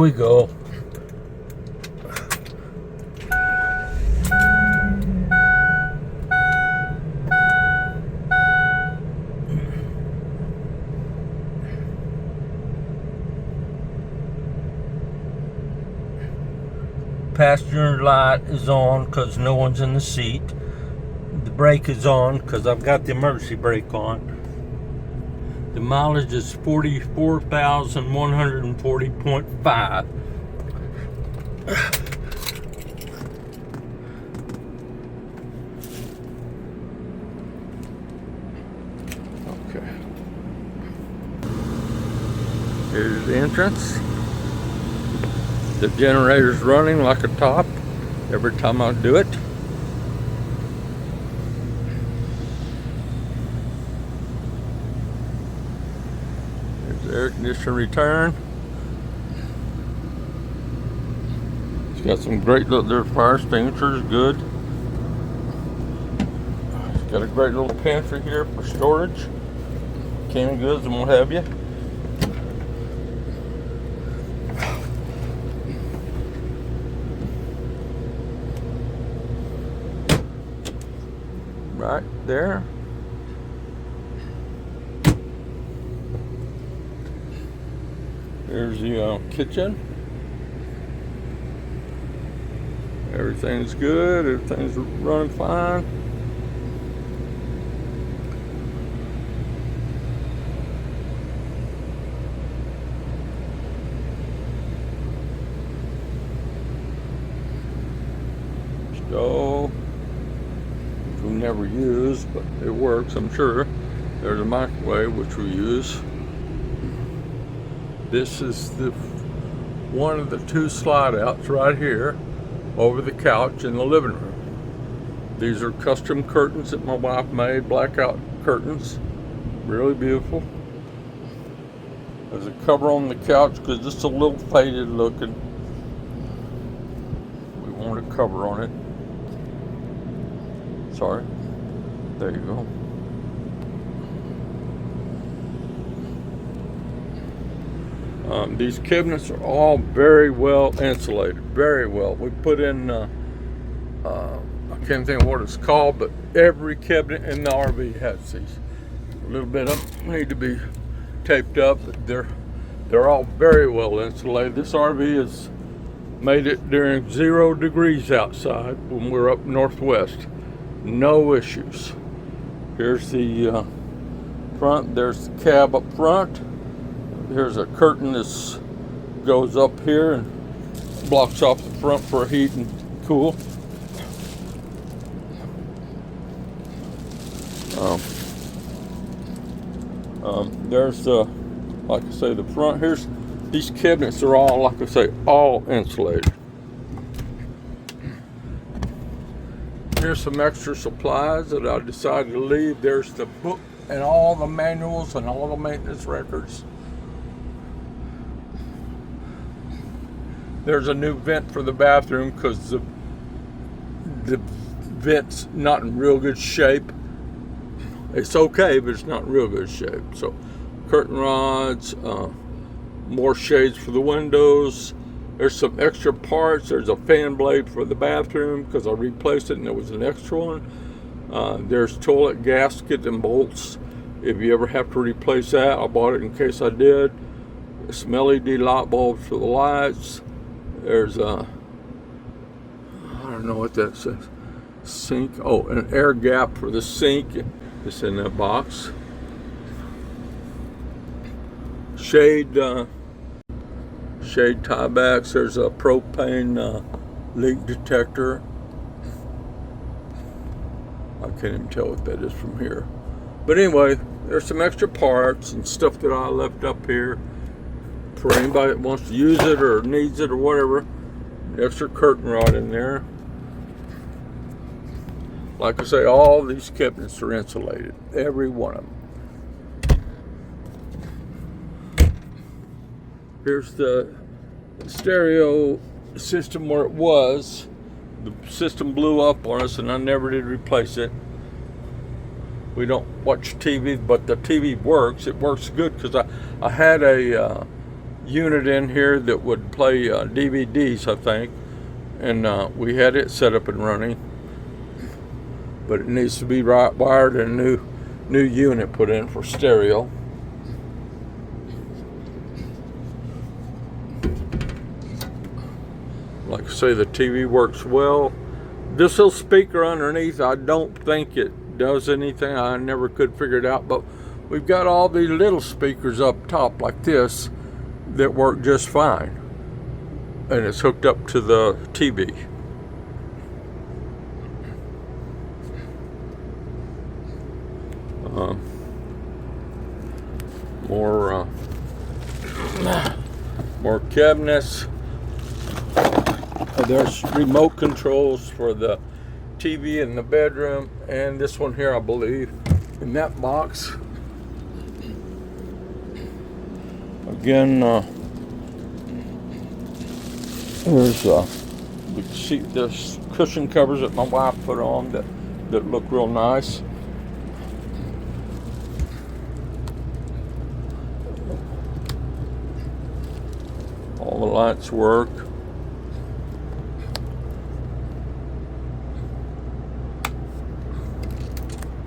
we go. Passenger light is on because no one's in the seat. The brake is on because I've got the emergency brake on. The mileage is 44,140.5. Okay. Here's the entrance. The generator's running like a top every time I do it. There's the air conditioner return. It's got some great little, their fire extinguishers, good. It's got a great little pantry here for storage, canned goods and what have you. Right there. Here's the kitchen. Everything's good. Everything's running fine. Stove. We never use, but it works, I'm sure. There's a microwave which we use. This is the one of the two slide outs right here over the couch in the living room. These are custom curtains that my wife made, blackout curtains, really beautiful. There's a cover on the couch because it's a little faded looking. We want a cover on it. Sorry. There you go. These cabinets are all very well insulated, very well. We put in, I can't think of what it's called, but every cabinet in the RV has these. A little bit of them need to be taped up, but they're all very well insulated. This RV has made it during 0 degrees outside when we're up northwest. No issues. Here's the front. There's the cab up front. Here's a curtain that goes up here and blocks off the front for heat and cool. There's the, like I say, the front. Here's these cabinets are all, like I say, all insulated. Here's some extra supplies that I decided to leave. There's the book and all the manuals and all the maintenance records. There's a new vent for the bathroom because the vent's not in real good shape. It's okay, but it's not in real good shape. So curtain rods, more shades for the windows. There's some extra parts. There's a fan blade for the bathroom because I replaced it and there was an extra one. There's toilet gasket and bolts. If you ever have to replace that, I bought it in case I did. Some LED light bulbs for the lights. There's I don't know what that says. Sink. Oh, an air gap for the sink. It's in that box. Shade tiebacks. There's a propane leak detector. I can't even tell what that is from here. But anyway, there's some extra parts and stuff that I left up here for anybody that wants to use it or needs it or whatever. Extra curtain rod in there. Like I say, all these cabinets are insulated, every one of them. Here's the stereo system where it was. The system blew up on us and I never did replace it. We don't watch TV, but the TV works. It works good because I had a unit in here that would play DVDs, I think, and we had it set up and running, but it needs to be wired and a new unit put in for stereo. Like I say, the TV works well. This little speaker underneath, I don't think it does anything. I never could figure it out, but we've got all these little speakers up top like this that work just fine, and it's hooked up to the TV. More cabinets. There's remote controls for the TV in the bedroom, and this one here, I believe, in that box. Again, there's cushion covers that my wife put on that look real nice. All the lights work.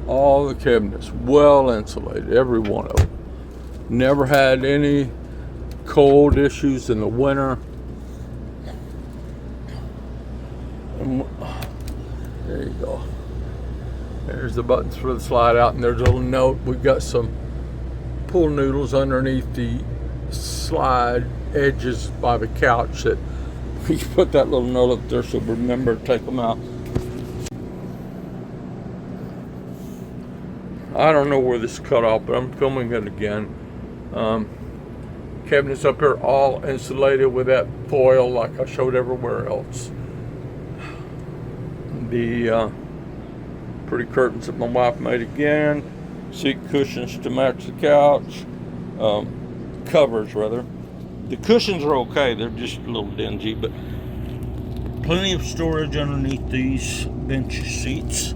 All the cabinets well insulated, every one of them. Never had any cold issues in the winter. And there you go. There's the buttons for the slide out, and there's a little note. We've got some pool noodles underneath the slide edges by the couch that we put that little note up there, so remember to take them out. I don't know where this is cut off, but I'm filming it again. Cabinets up here all insulated with that foil like I showed everywhere else. The pretty curtains that my wife made again. Seat cushions to match the couch. Covers rather. The cushions are okay, they're just a little dingy, but plenty of storage underneath these bench seats.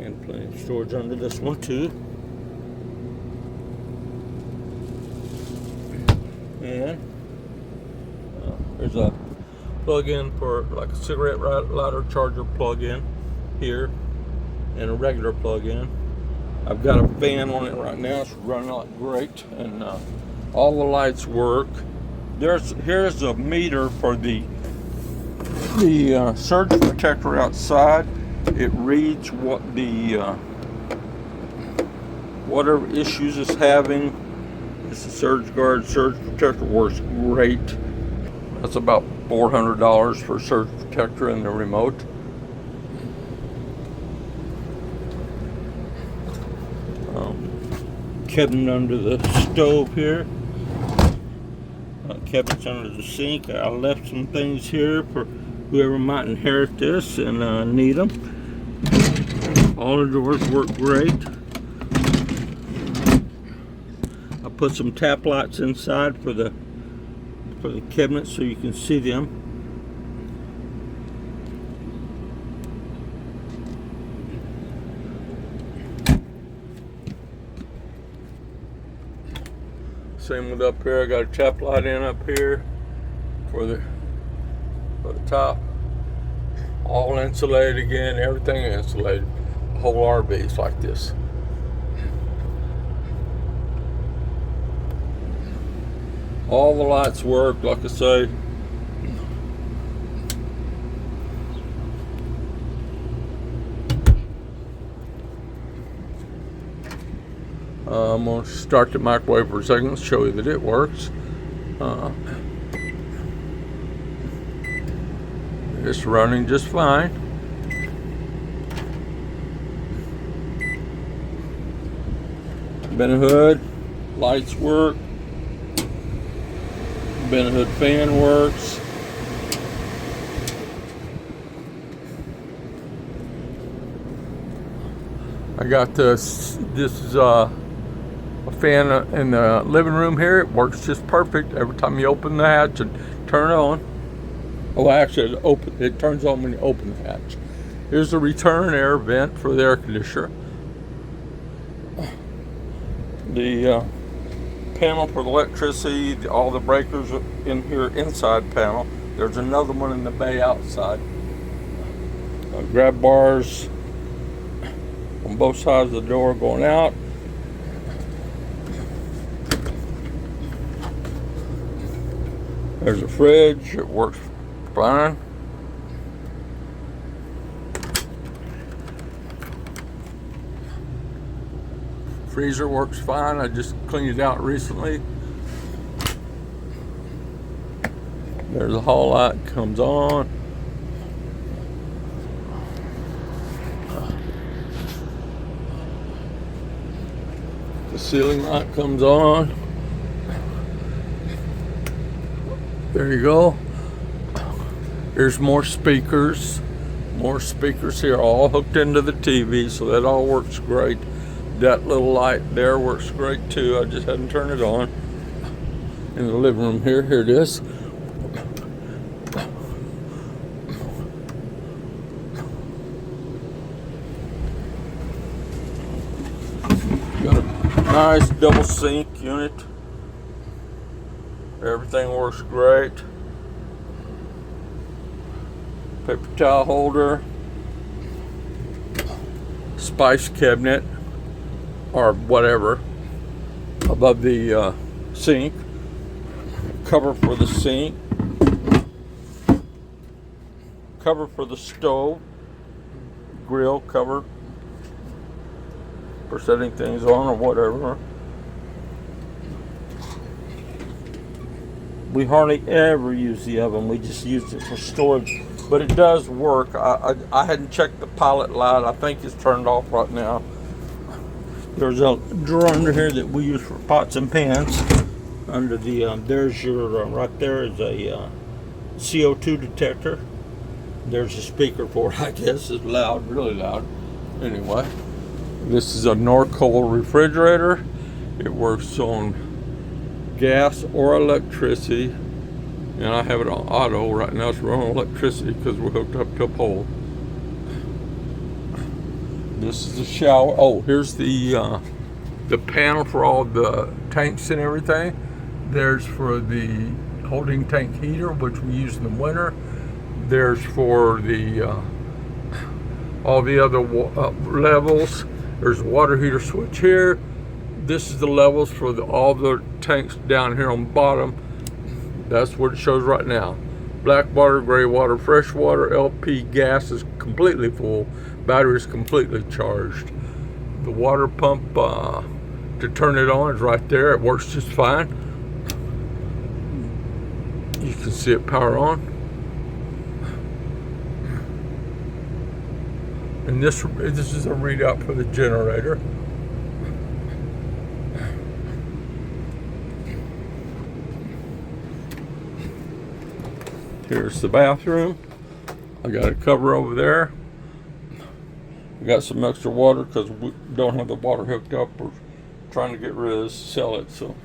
And plenty of storage under this one too. And there's a plug-in for like a cigarette lighter charger plug-in here, and a regular plug-in. I've got a fan on it right now. It's running like great, and all the lights work. Here's a meter for the surge protector outside. It reads what the whatever issues it's having. It's a surge guard. Surge protector works great. That's about $400 for a surge protector and the remote. Cabinet under the stove here. Cabinets under the sink. I left some things here for whoever might inherit this and need them. All the doors work great. I put some tap lights inside for the cabinet so you can see them. Same with up here. I got a tap light in up here for the top. All insulated again. Everything insulated. The whole RV is like this. All the lights work, like I say. I'm going to start the microwave for a second to show you that it works. It's running just fine. Bent hood, lights work. Bent hood fan works. I got this is a fan in the living room here. It works just perfect every time you open the hatch and turn it on. Oh, actually, it turns on when you open the hatch. Here's the return air vent for the air conditioner. The panel for the electricity, all the breakers are in here inside panel. There's another one in the bay outside. Grab bars on both sides of the door going out. There's a fridge, it works fine. Freezer works fine, I just cleaned it out recently. There's a hall light comes on. The ceiling light comes on. There you go. There's more speakers. More speakers here, all hooked into the TV, so that all works great. That little light there works great too. I just hadn't turned it on. In the living room here, here it is. Got a nice double sink unit. Everything works great. Paper towel holder. Spice cabinet or whatever above the sink. Cover for the sink. Cover for the stove. Grill cover for setting things on or whatever. We hardly ever use the oven. We just use it for storage, but it does work. I hadn't checked the pilot light. I think it's turned off right now. There's a drawer under here that we use for pots and pans. Under the there's your right there is a CO2 detector. There's a speaker for it. I guess it's loud, really loud. Anyway, this is a Norcold refrigerator. It works on gas or electricity, and I have it on auto right now. It's running electricity because we're hooked up to a pole. This is the shower. Oh, here's the panel for all the tanks and everything. There's for the holding tank heater, which we use in the winter. There's for the all the other levels. There's a water heater switch here. This is the levels for all the tanks down here on the bottom. That's what it shows right now. Black water, gray water, fresh water, LP gas is completely full. Battery is completely charged. The water pump to turn it on is right there. It works just fine. You can see it power on. And this is a readout for the generator. Here's the bathroom. I got a cover over there. We got some extra water because we don't have the water hooked up. We're trying to get rid of this, sell it. So,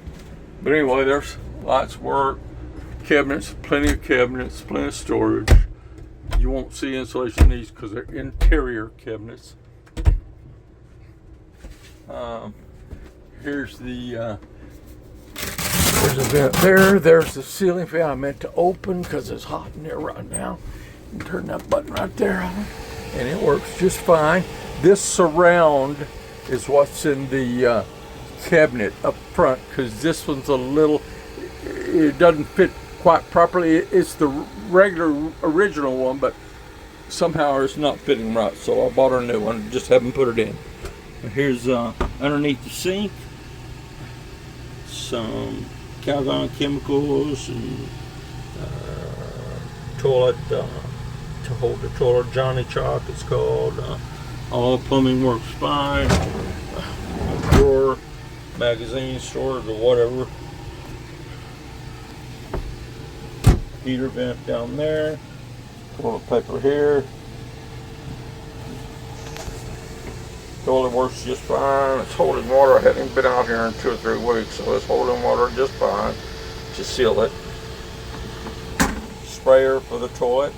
but anyway, there's lights work, cabinets, plenty of storage. You won't see insulation in these because they're interior cabinets. Here's the there's a vent there. There's the ceiling fan I meant to open because it's hot in there right now. You can turn that button right there on, and it works just fine. This surround is what's in the cabinet up front because this one's a little, it doesn't fit quite properly. It's the regular original one, but somehow it's not fitting right, so I bought a new one, just haven't put it in. Here's underneath the sink some Calgon chemicals and toilet to hold the toilet, Johnny Chalk it's called. All plumbing works fine. Drawer, magazine storage or whatever. Heater vent down there. Toilet paper here. Toilet works just fine. It's holding water. I haven't been out here in 2 or 3 weeks, so it's holding water just fine. Just seal it. Sprayer for the toilet.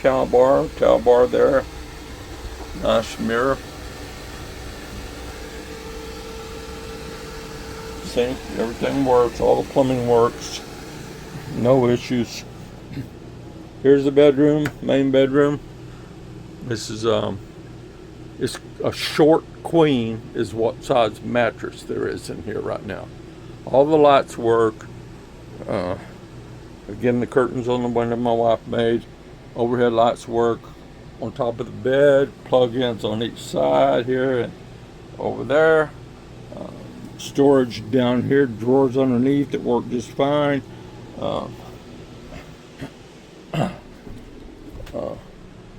Towel bar there. Nice mirror. sink, everything works, all the plumbing works, no issues. Here's the bedroom, main bedroom. This is it's a short queen is what size mattress there is in here right now. All the lights work. Again, the curtains on the window my wife made. Overhead lights work on top of the bed. Plug-ins on each side here and over there. Storage down here, drawers underneath that work just fine.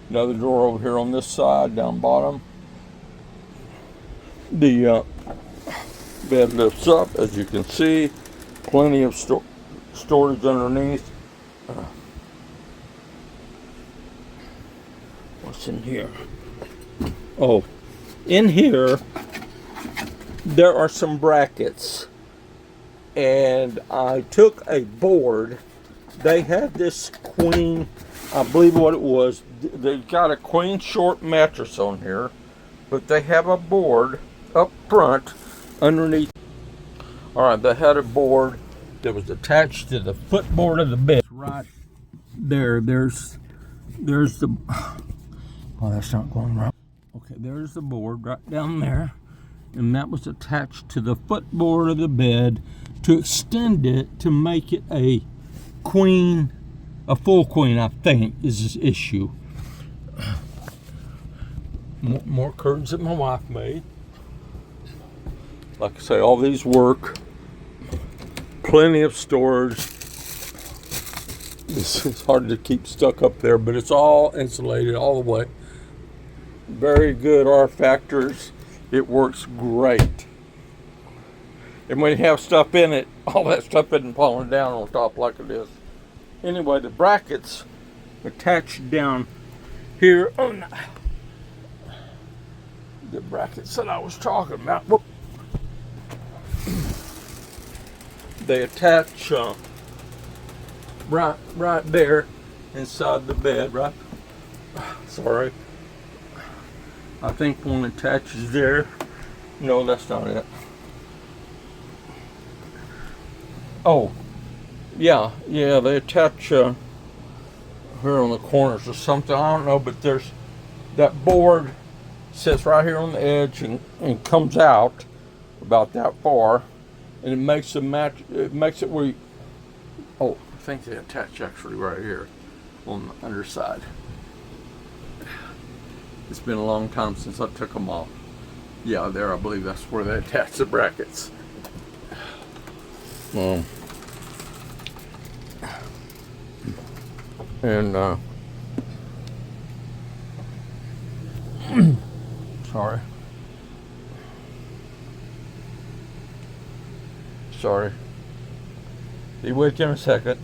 Another drawer over here on this side, down bottom. The bed lifts up, as you can see. Plenty of storage underneath. What's in here? Oh, in here there are some brackets, and I took a board. They had this queen, I believe what it was, they got a queen short mattress on here, but they have a board up front underneath. Alright, they had a board that was attached to the footboard of the bed. Right there, there's the, oh, that's not going right. Okay, there's the board right down there, and that was attached to the footboard of the bed to extend it to make it a queen, a full queen, I think, is this issue. More curtains that my wife made. Like I say, all these work. Plenty of storage. It's hard to keep stuck up there, but it's all insulated all the way. Very good R factors. It works great. And when you have stuff in it, all that stuff isn't falling down on top like it is. Anyway, the brackets attached down here on the brackets that I was talking about. Whoop. They attach right there inside the bed, right? Sorry. I think one attaches there. No, that's not it. Oh, yeah, they attach here on the corners or something. I don't know, but there's that board sits right here on the edge and comes out about that far, and it makes the match. It makes it where you, oh, I think they attach actually right here on the underside. It's been a long time since I took them off. Yeah, there, I believe that's where they attach the brackets. And sorry. Be with you in a second.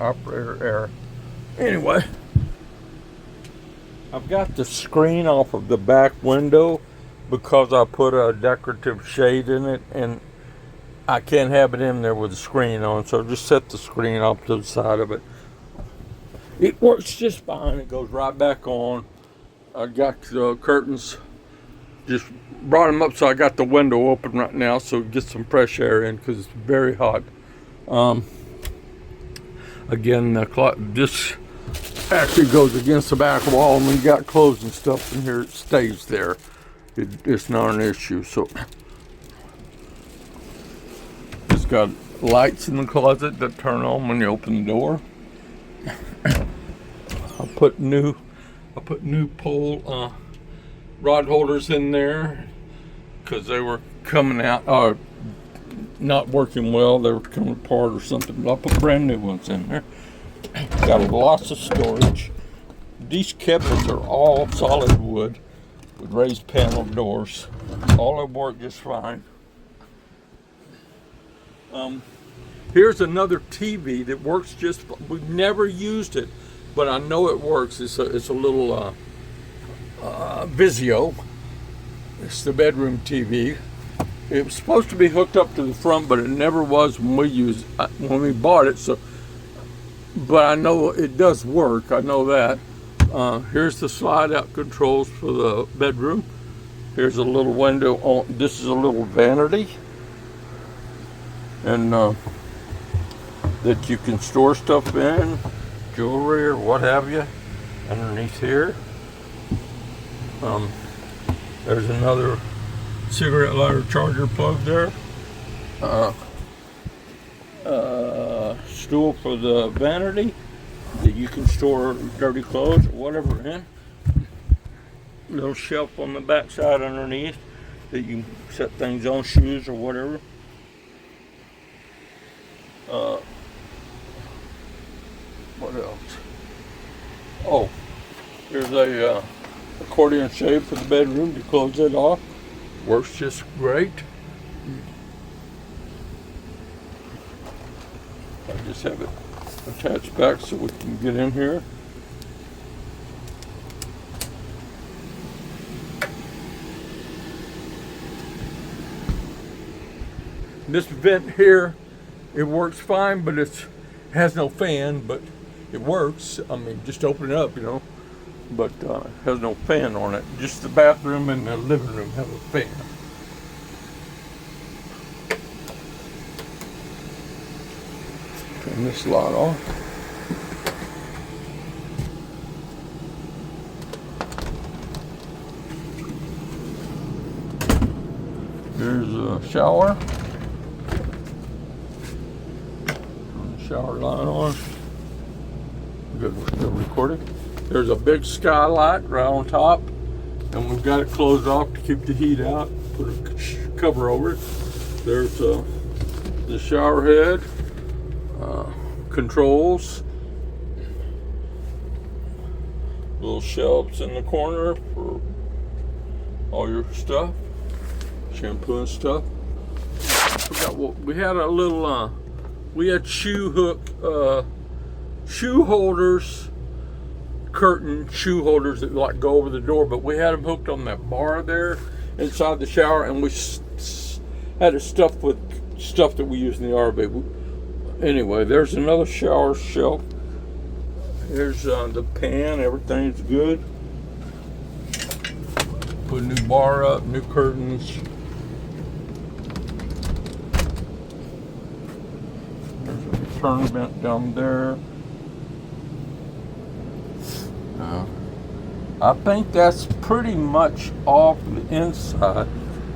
Operator error. Anyway, I've got the screen off of the back window because I put a decorative shade in it, and I can't have it in there with the screen on, so just set the screen off to the side of it. It works just fine. It goes right back on. I got the curtains, just brought them up so I got the window open right now so get some fresh air in because it's very hot. Again, this actually goes against the back wall, and when you got clothes and stuff in here, it stays there. It's not an issue. So it's got lights in the closet that turn on when you open the door. I put new pole rod holders in there because they were coming out not working well. They were coming apart or something, but I put brand new ones in there. Got lots of storage. These cabinets are all solid wood with raised panel doors. All of them work just fine. Here's another TV that works just. We've never used it, but I know it works. It's a little Vizio. It's the bedroom TV. It was supposed to be hooked up to the front, but it never was when we bought it. So, but I know it does work. I know that. Here's the slide-out controls for the bedroom. Here's a little window. This is a little vanity. and that you can store stuff in, jewelry or what have you, underneath here. There's another cigarette lighter charger plug there. Stool for the vanity that you can store dirty clothes or whatever in. Little shelf on the back side underneath that you can set things on, shoes or whatever. What else? Oh, there's a accordion shade for the bedroom to close it off. Works just great. I just have it attached back so we can get in here. This vent here, it works fine, but it has no fan, but it works. I mean, just open it up, you know, but has no fan on it. Just the bathroom and the living room have a fan. Turn this light off. There's a shower. Turn the shower light on. Good, we're still recording. There's a big skylight right on top, and we've got it closed off to keep the heat out. Put a cover over it. There's the shower head. Controls, little shelves in the corner for all your stuff, shampoo and stuff. Forgot what we had. A little we had shoe holders, curtain shoe holders that like go over the door, but we had them hooked on that bar there inside the shower, and we had it stuffed with stuff that we use in the RV. Anyway, there's another shower shelf. Here's the pan. Everything's good. Put a new bar up, new curtains. There's a turn vent down there. I think that's pretty much all for the inside,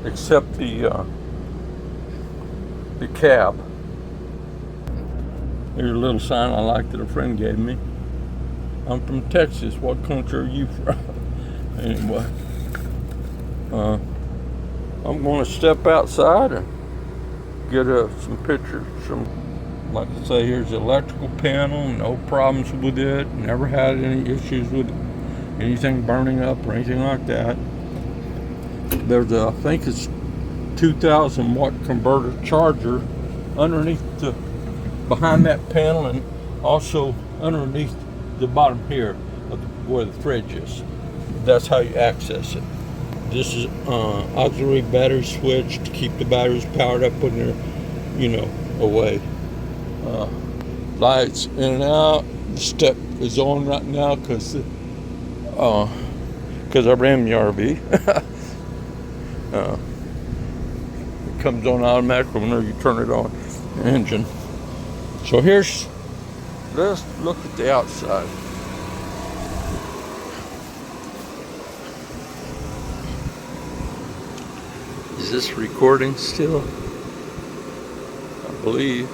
except the cab. Here's a little sign I like that a friend gave me. I'm from Texas. What country are you from? Anyway, I'm going to step outside and get some pictures. Like I say, here's the electrical panel. No problems with it. Never had any issues with anything burning up or anything like that. There's I think it's 2,000 watt converter charger underneath behind that panel, and also underneath the bottom here of where the fridge is. That's how you access it. This is auxiliary battery switch to keep the batteries powered up when they're, away. Lights in and out. The step is on right now because I ran the RV. It comes on automatically whenever you turn it on. The engine. So let's look at the outside. Is this recording still? I believe.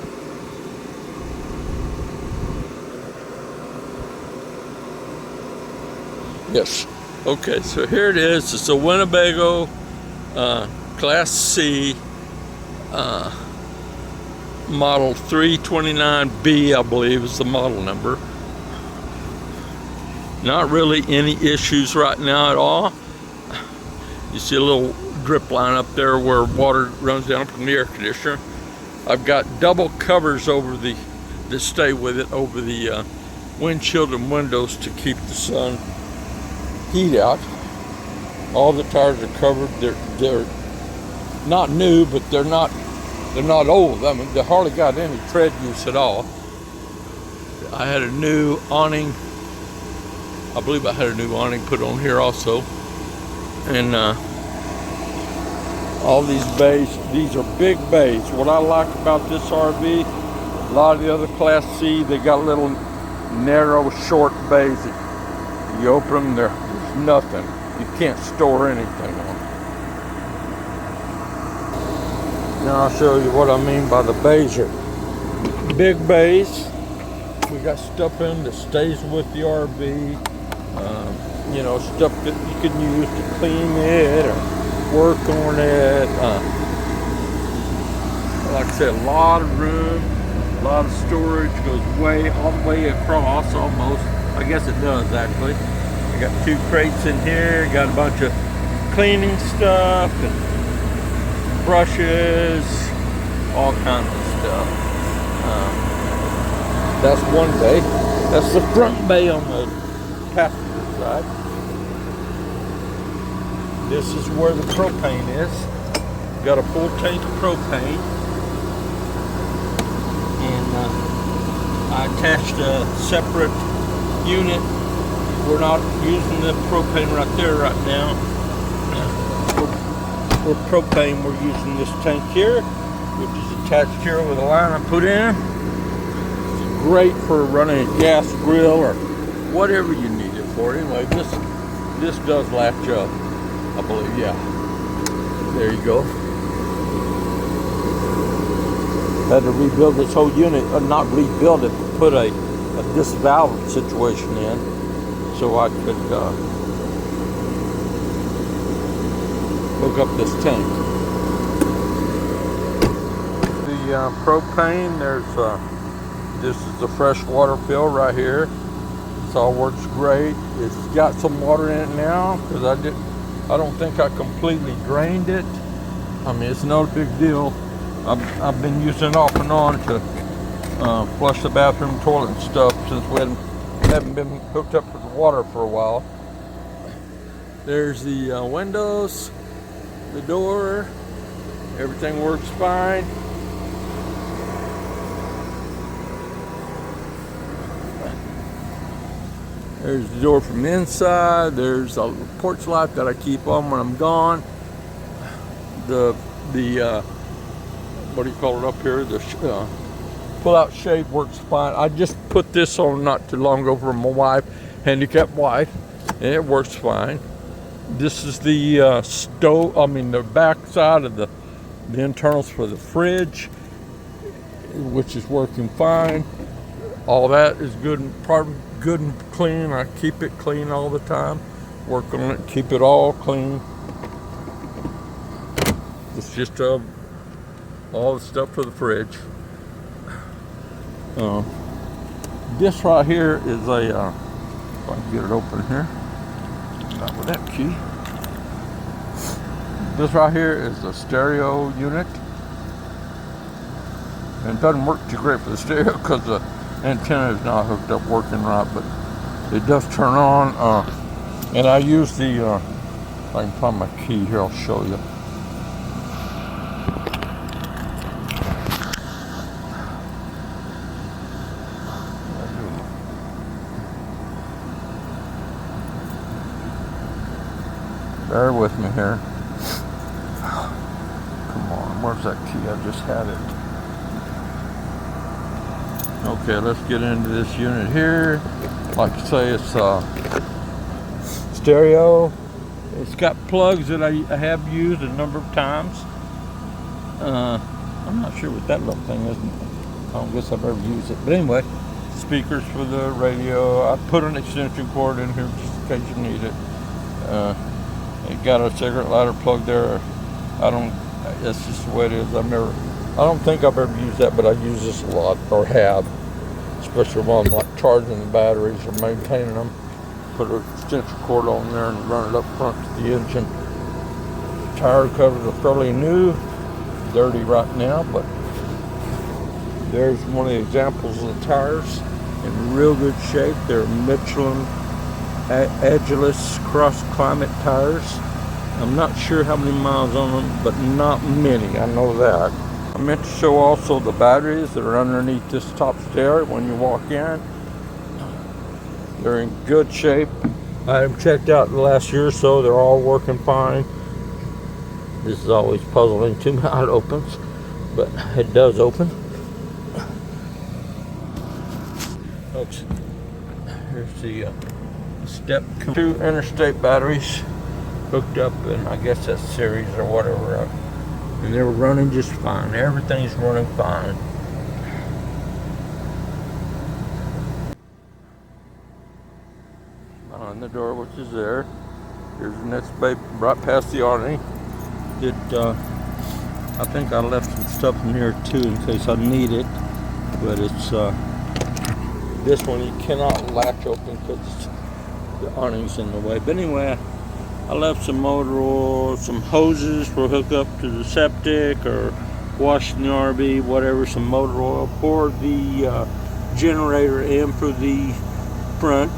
Yes. Okay, so here it is. It's a Winnebago Class C model 329B, I believe is the model number. Not really any issues right now at all. You see a little drip line up there where water runs down from the air conditioner. I've got double covers over that stay with it over the windshield and windows to keep the sun heat out. All the tires are covered. They're not new, but they're not old. I mean, they hardly got any tread use at all. I had a new awning. I believe I had a new awning put on here also. And All these bays, these are big bays. What I like about this RV, a lot of the other Class C, they got little narrow, short bays. You open them, there's nothing. You can't store anything on them. Now I'll show you what I mean by the bays are big bays. We got stuff in that stays with the RV. You know, stuff that you can use to clean it or work on it. Like I said, a lot of room, a lot of storage, goes way all the way across almost. I guess it does actually. I got 2 crates in here, got a bunch of cleaning stuff and brushes, all kinds of stuff. That's one bay. That's the front bay on the passenger side. This is where the propane is. Got a full tank of propane. And I attached a separate unit. We're not using the propane right there right now. For propane, we're using this tank here, which is attached here with a line I put in. It's great for running a gas grill or whatever you need it for. Anyway, this does latch up, I believe. Yeah, there you go. Had to rebuild this whole unit, not rebuild it, but put this valve situation in so I could hook up this tank. The propane, this is the fresh water fill right here. This all works great. It's got some water in it now because I don't think I completely drained it. I mean, it's not a big deal. I've been using it off and on to flush the bathroom, toilet and stuff since we haven't been hooked up with the water for a while. There's the windows, the door, everything works fine. There's the door from the inside. There's a porch light that I keep on when I'm gone. The what do you call it up here? The pull-out shade works fine. I just put this on not too long ago for my wife, handicapped wife, and it works fine. This is the stove. I mean, the back side of the internals for the fridge, which is working fine. All that is good and clean. I keep it clean all the time. Work on it, keep it all clean. It's just all the stuff for the fridge. This right here is a, if I can get it open here, not with that key. This right here is the stereo unit. And it doesn't work too great for the stereo because the antenna is not hooked up working right, but it does turn on. And I use the, if I can find my key here, I'll show you. Bear with me here. Come on, where's that key? I just had it. Okay, let's get into this unit here. Like I say, it's stereo. It's got plugs that I have used a number of times. I'm not sure what that little thing is. I don't guess I've ever used it. But anyway, speakers for the radio. I put an extension cord in here just in case you need it. It got a cigarette lighter plug there. That's just the way it is. I don't think I've ever used that, but I use this a lot, or have. Especially when I'm like charging the batteries or maintaining them. Put an extension cord on there and run it up front to the engine. Tire covers are fairly new. Dirty right now, but there's one of the examples of the tires in real good shape. They're Michelin Agilis Cross Climate tires. I'm not sure how many miles on them, but not many, I know that. I meant to show also the batteries that are underneath this top stair when you walk in. They're in good shape. I have checked out the last year or so, they're all working fine. This is always puzzling to me how it opens, but it does open. Folks, here's the step 2 interstate batteries hooked up, and I guess that's series or whatever. And they were running just fine. Everything's running fine. On the door, which is there. Here's the next baby, right past the awning. I think I left some stuff in here too in case I need it, but it's this one you cannot latch open because the awning's in the way. But anyway, I left some motor oil, some hoses for hook up to the septic or washing the RV, whatever, some motor oil. Poured the generator in for the front.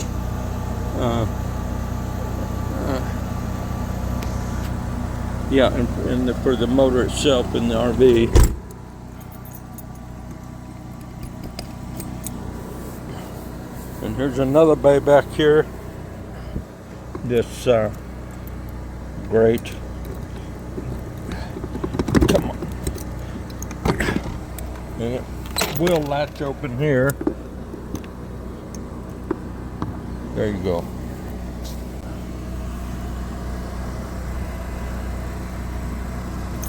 Yeah, and for the motor itself in the RV. And here's another bay back here. This great. Come on. And it will latch open here. There you go.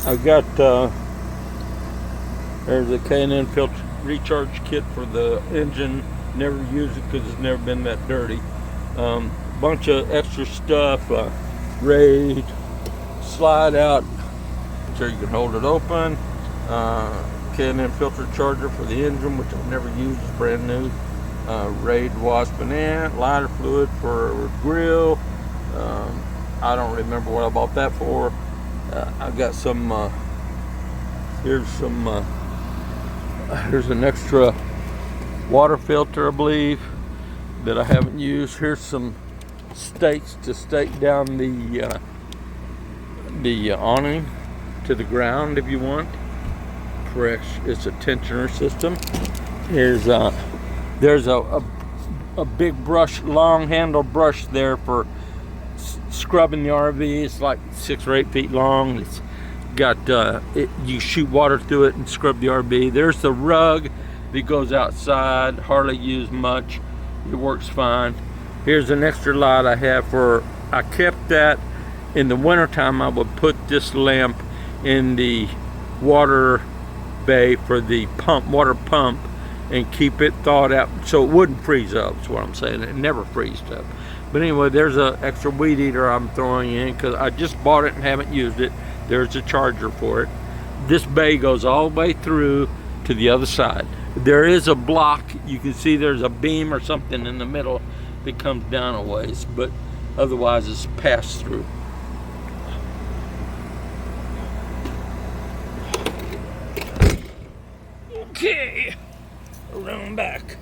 I've got, there's a K&N filter recharge kit for the engine. Never used it because it's never been that dirty. Bunch of extra stuff, raid, slide out so you can hold it open. K&N filter charger for the engine, which I've never used, it's brand new. Raid wasp and ant, lighter fluid for grill. I don't remember what I bought that for. I've got some, here's an extra water filter, I believe, that I haven't used. Here's some stakes to stake down the awning to the ground if you want. Correct, it's a tensioner system. There's a big brush, long handle brush there for scrubbing the RV. It's like 6 or 8 feet long. It's got you shoot water through it and scrub the RV. There's the rug that goes outside, hardly used much. It works fine. Here's an extra light I have for, I kept that in the wintertime. I would put this lamp in the water bay for the water pump and keep it thawed out so it wouldn't freeze up. That's what I'm saying. It never freezed up. But anyway, there's an extra weed eater I'm throwing in because I just bought it and haven't used it. There's a charger for it. This bay goes all the way through to the other side. There is a block. You can see there's a beam or something in the middle that comes down a ways, but otherwise it's pass through. Okay, around back.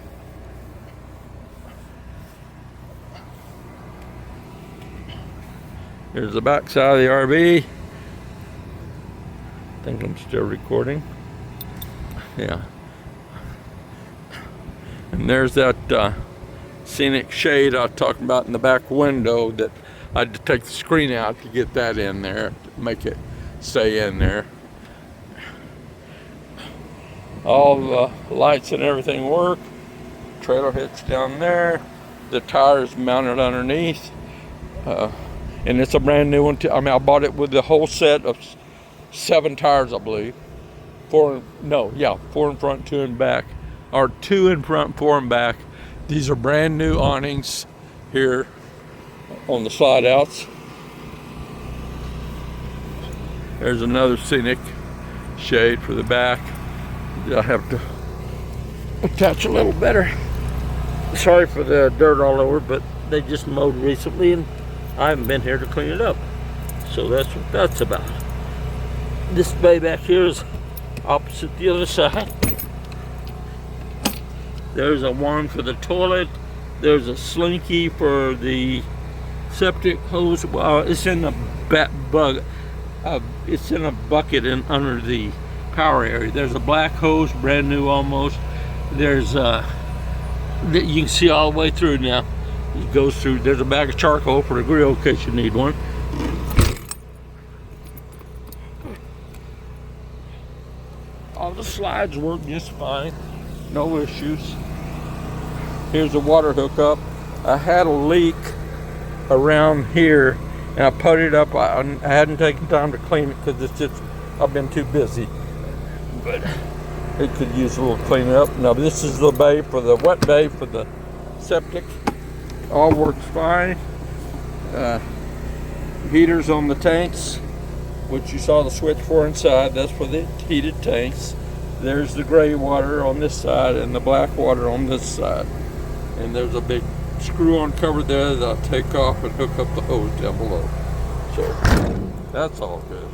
Here's the back side of the RV. I think I'm still recording. Yeah. And there's that scenic shade I was talking about in the back window that I had to take the screen out to get that in there, to make it stay in there. All the lights and everything work. Trailer hitch down there. The tires mounted underneath. And it's a brand new one too. I mean, I bought it with the whole set of 7 tires, I believe. 4 in front, 2 in back. Or 2 in front, 4 in back. These are brand new awnings here on the slide outs. There's another scenic shade for the back. I have to attach a little better. Sorry for the dirt all over, but they just mowed recently and I haven't been here to clean it up. So that's what that's about. This bay back here is opposite the other side. There's a one for the toilet. There's a slinky for the septic hose. Well, it's in a it's in a bucket under the power area. There's a black hose, brand new almost. There's that you can see all the way through now. It goes through. There's a bag of charcoal for the grill in case you need one. all the slides work just fine. No issues. Here's the water hookup. I had a leak around here, and I put it up. I hadn't taken time to clean it because it's just, I've been too busy. But it could use a little cleanup. Now this is the bay for the wet bay for the septic. All works fine. Heaters on the tanks, which you saw the switch for inside. That's for the heated tanks. There's the gray water on this side and the black water on this side. And there's a big screw-on cover there that I'll take off and hook up the hose down below. So that's all good.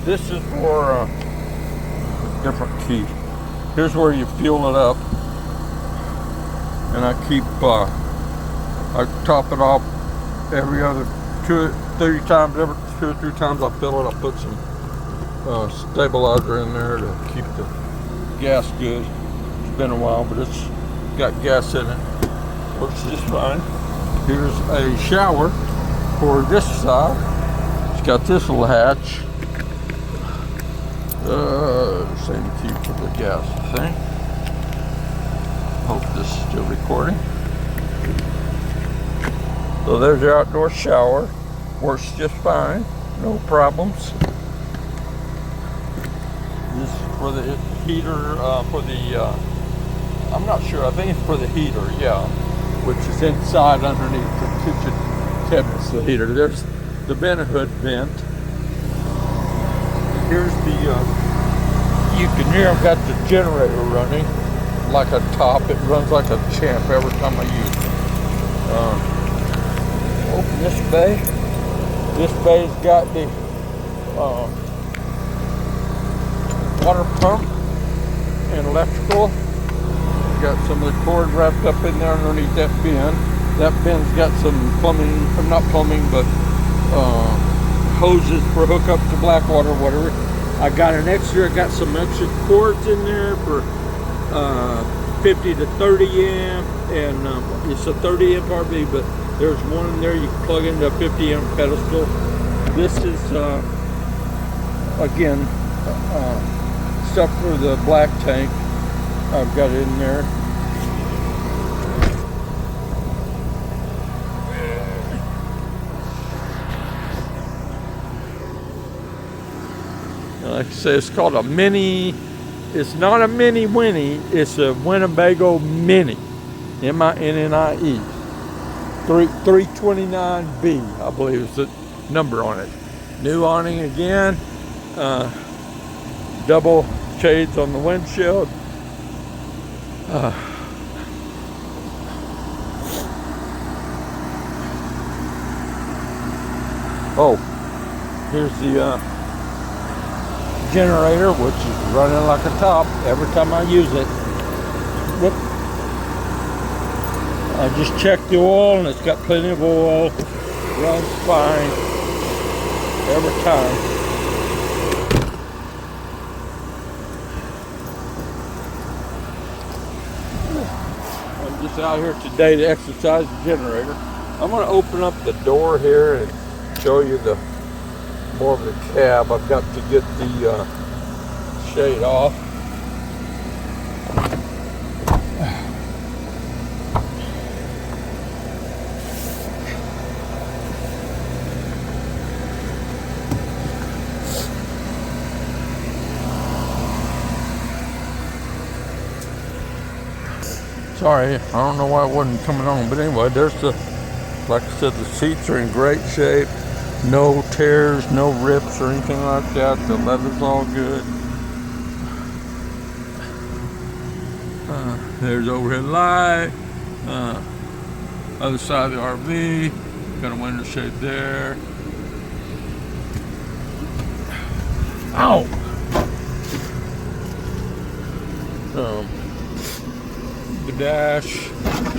This is for a different key. Here's where you fuel it up, and I keep I top it off every other 2 or 3 times. Every 2 or 3 times I fill it, I put some stabilizer in there to keep the gas good. It's been a while, but it's got gas in it. Works just fine. Here's a shower for this side. It's got this little hatch. Same key for the gas thing. Hope this is still recording. So there's your outdoor shower. Works just fine. No problems. This is for the heater, I'm not sure, I think it's for the heater, yeah, which is inside underneath the kitchen cabinets, the heater. There's the vent hood vent. Here's the, you can hear I've got the generator running like a top. It runs like a champ every time I use it. Open this bay. This bay's got the water pump and electrical. Got some of the cord wrapped up in there underneath that bin. That bin's got some plumbing, or not plumbing, but hoses for hookup to black water, whatever. I got some extra cords in there for 50 to 30 amp, and it's a 30 amp RV, but there's one in there you can plug into a 50 amp pedestal. This is again stuff for the black tank. I've got it in there. Like I say, it's called a Minnie. It's not a Mini Winnie. It's a Winnebago Minnie. M-I-N-N-I-E. 329B, I believe is the number on it. New awning again. Double shades on the windshield. Oh, here's the generator, which is running like a top every time I use it. Whoop. I just checked the oil and it's got plenty of oil. Runs fine every time. I'm just out here today to exercise the generator. I'm going to open up the door here and show you the more of the cab. I've got to get the shade off. Sorry, I don't know why it wasn't coming on, but anyway, there's the, like I said, the seats are in great shape. No tears, no rips or anything like that. The leather's all good. There's overhead light. Other side of the RV. Got a window shade there. Ow! The dash.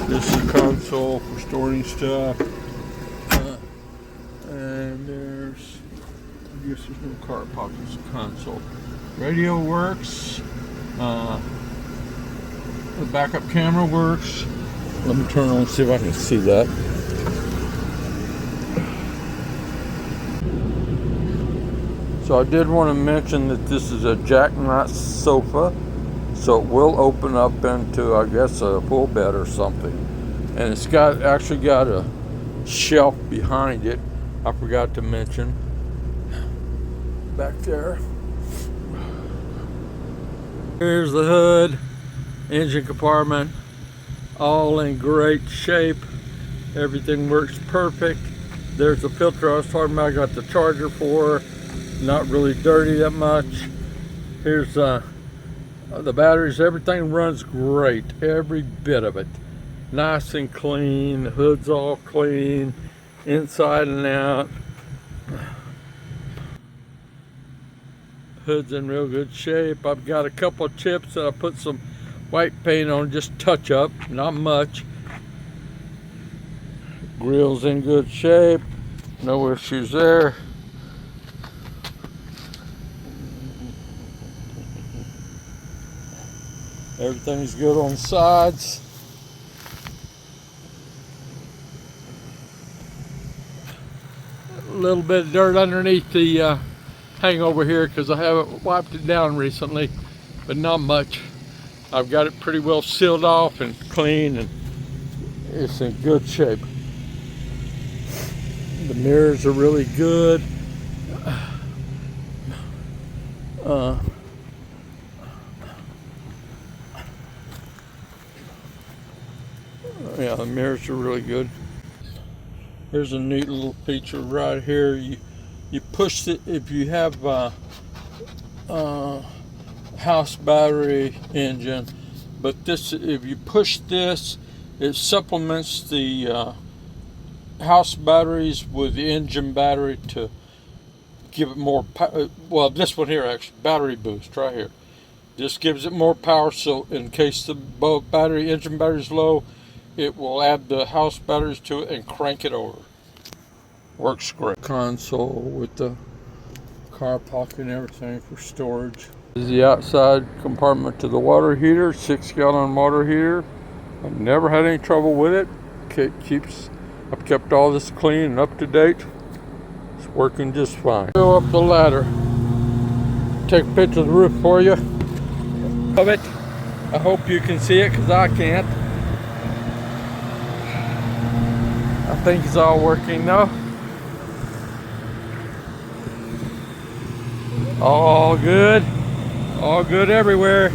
This is the console for storing stuff. And there's, I guess there's no car pockets, console. Radio works. The backup camera works. Let me turn on and see if I can see that. So I did want to mention that this is a jackknife sofa, so it will open up into, I guess, a full bed or something. And it's actually got a shelf behind it. I forgot to mention back there. Here's the hood, engine compartment, all in great shape. Everything works perfect. There's the filter I was talking about. I got the charger for, not really dirty that much. Here's the batteries. Everything runs great, every bit of it. Nice and clean. The hood's all clean, inside and out. Hood's in real good shape. I've got a couple of chips that I put some white paint on, just touch up, not much. Grill's in good shape, no issues there. Everything's good on the sides. A little bit of dirt underneath the hangover here because I haven't wiped it down recently, but not much. I've got it pretty well sealed off and clean, and it's in good shape. The mirrors are really good. Yeah, the mirrors are really good. Here's a neat little feature right here. You push it if you have house battery engine, but this, if you push this, it supplements the house batteries with the engine battery to give it more power. Well, this one here actually, battery boost right here. This gives it more power, so in case the engine battery is low, it will add the house batteries to it and crank it over. Works great. Console with the car pocket and everything for storage. This is the outside compartment to the water heater, 6-gallon water heater. I've never had any trouble with it. I've kept all this clean and up to date. It's working just fine. Go up the ladder. Take a picture of the roof for you. Of it. I hope you can see it because I can't. I think it's all working though. All good everywhere.